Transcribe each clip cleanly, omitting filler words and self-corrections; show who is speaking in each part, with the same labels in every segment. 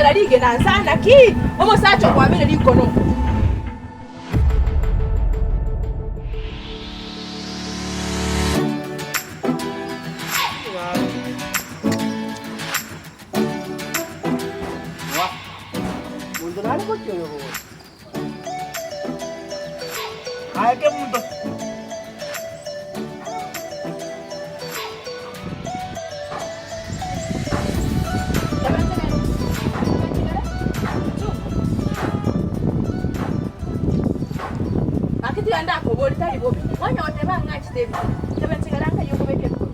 Speaker 1: akobekera lige nansana ki omusacho kwabere likono
Speaker 2: Ay, qué mundo.
Speaker 1: akiti anda akobori tali bobi wanya otebanga chitebi tebensigaranga yokobeke bikoro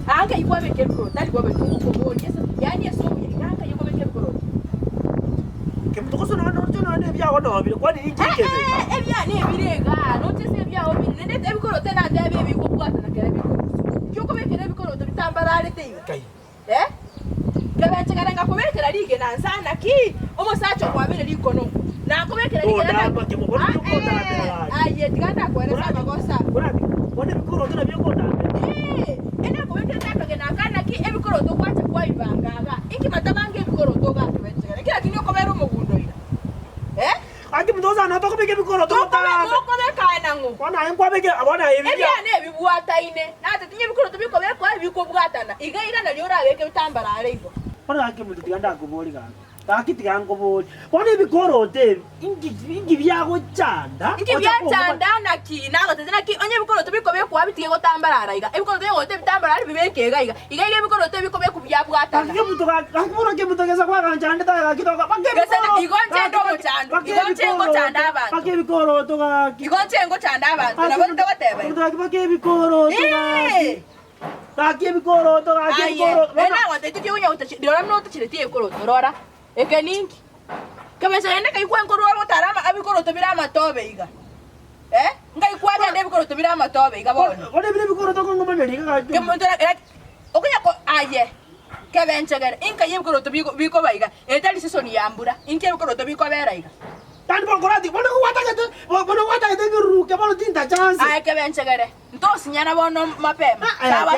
Speaker 1: anga yikobeke bikoro tali bobi tukobori yeso yani yeso yanga yokobeke bikoro
Speaker 2: Kemutokoso no bya wono bile kwani ikikeze
Speaker 1: ebya ne birega notese bya obi nende ebikoro tena ndebe bikobwata na kere bikoro yokobeke bikoro to bitambarare teiga
Speaker 2: kai
Speaker 1: tebensigaranga kobekera lige nansana ki omusacho kwabere likono na kobekera lige aye tiganda kweresa magosa
Speaker 2: wone bikoro tena byokonda
Speaker 1: ene kobekera natoge nakana ki ebikoro to kwacha kwaibangaga iki matabange ebikoro to gatubenzera kila kinyo kobera umugundo ira
Speaker 2: ati mtoza na tokobeke bikoro to ta
Speaker 1: kobeka nango
Speaker 2: wana enkwabeke abona
Speaker 1: ebya ne bibuata ine na tatinye bikoro to bikobekwa bikobwatana iga na lyora abeke bitambara areibo
Speaker 2: wana ake muntu tiganda kubori ga takiti gango bori wana bikoro te ingi byago chanda
Speaker 1: na ki nago tena ki onye bikoro to bikobekwa bitige gotambara araiga ebikoro to gote bitambara ari bibekega iga bikoro to bikobekwa byabwatana
Speaker 2: ake muntu ga akura ke muntu geza kwa kanjanda ta kitoka
Speaker 1: gesana igonche ngo chanda abantu
Speaker 2: pake bikoro to ga
Speaker 1: igonche ngo chanda abantu nabonde batebe
Speaker 2: muntu pake bikoro to ga pake bikoro to ga pake bikoro
Speaker 1: ena wate titi unya utachidora no utachireti bikoro to rora ekeningi kabesa ende kai kwa nkoro wabo tarama abikoro to birama tobe iga ngai kwa ende bikoro to birama tobe iga bona
Speaker 2: ode bikoro to ngo maneli ga
Speaker 1: kemuntu okunya ko aye kebenchegere inka yebikoro to biko baiga etali sesoni yambura inke bikoro to biko bera iga
Speaker 2: tani bongorati bono watagete biruke bono tinta chance
Speaker 1: ay kebenchegere ntosinyana bono mapema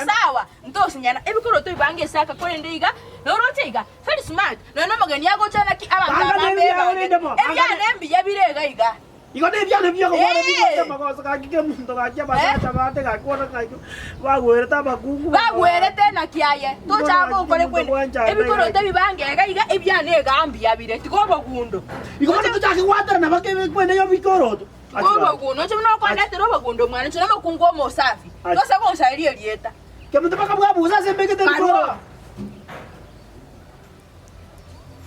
Speaker 1: sawa ntosinyana ebikoro to ibange saka kwende iga norotiga very smart no magani yago chana ki abantu ebya nembi yabirega iga
Speaker 2: igone byane byo kubona byo magoso kakike muntu gajya bazacha bate gakora kayo bagwereta bakungu
Speaker 1: bagwerete na kiaye to chabo ukore kwende ebikoro to bibange iga ebyane gambi yabire tigobo gundo
Speaker 2: igone tutaki watara na bakebe kwende yo bikoro to
Speaker 1: gobo gundo chimno kwende tero bagundo mwana chana makungu mo safi to sabo usairie lieta
Speaker 2: kemuntu bakabwabuza sembeke bikoro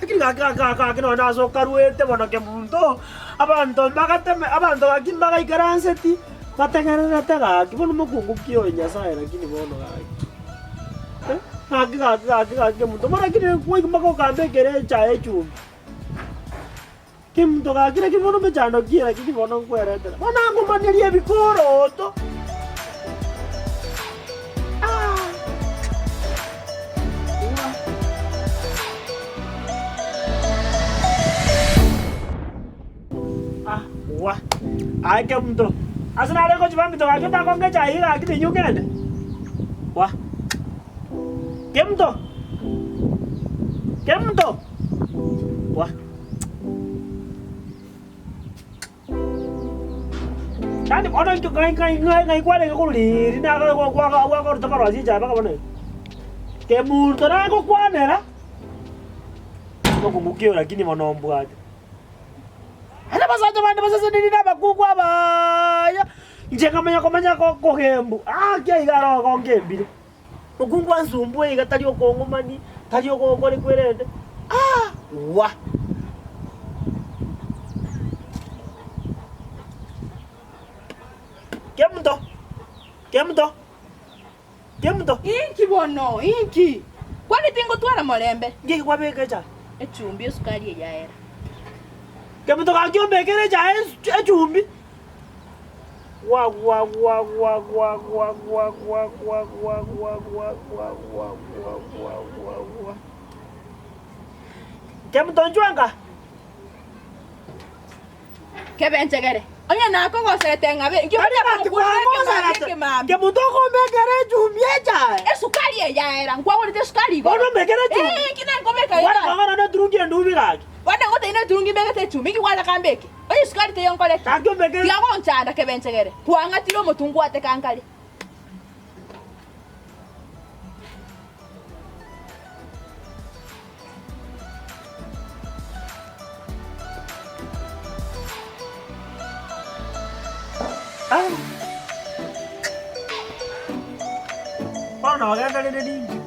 Speaker 2: kino naso karuete bono ke muntu abantu bagateme abantu bakimbaga ikaranseti batengerera tega kibono mukungu kyo nyasaye lakini bono ke muntu mara kine kuyi mbako kambe kere chae chumbi kimuntu gakira kibono mechano kira kibono kwerete bona ngumanelie bikoro to wah ay kemuto asana ko jibambi to akita ko ngeja ira akiti nyugende wah kemuto wah tani ono to ngai kwale ko liri na ko to karo aji jaba ka bone kemuto na ko kwanera ko kumukio lakini monombwaje ana basaje bande basase nini nabakuku abaya njengamanya komanya ko kohembu kya igaro ko ngembire ukungu ansumbwe igatali okongomani tali okokore kwerende wa kemuto
Speaker 1: inki bono inki kwani tingo twara molembe
Speaker 2: ngiki kwabeke cha
Speaker 1: echumbi esukari yaera
Speaker 2: kemuto kakiombe cha echumbi kemuto njwanga
Speaker 1: kebenchegere onya nako gosete ngabe ngyo
Speaker 2: kemuto komekere chumbi cha
Speaker 1: esukari yaera ngwa wori esukari
Speaker 2: gono mekere chumbi
Speaker 1: kina ngomeka ira
Speaker 2: wala ngana turungi ndubi gaki.
Speaker 1: Wanda ngote ina turungi bege te chumi ki wala kambeke. Oyi sukari te yonkole.
Speaker 2: Kakyo bege.
Speaker 1: Ya ko nchanda ke benchegere. Puanga tiro mutungu ate kankali.
Speaker 2: Bana wagenda nini?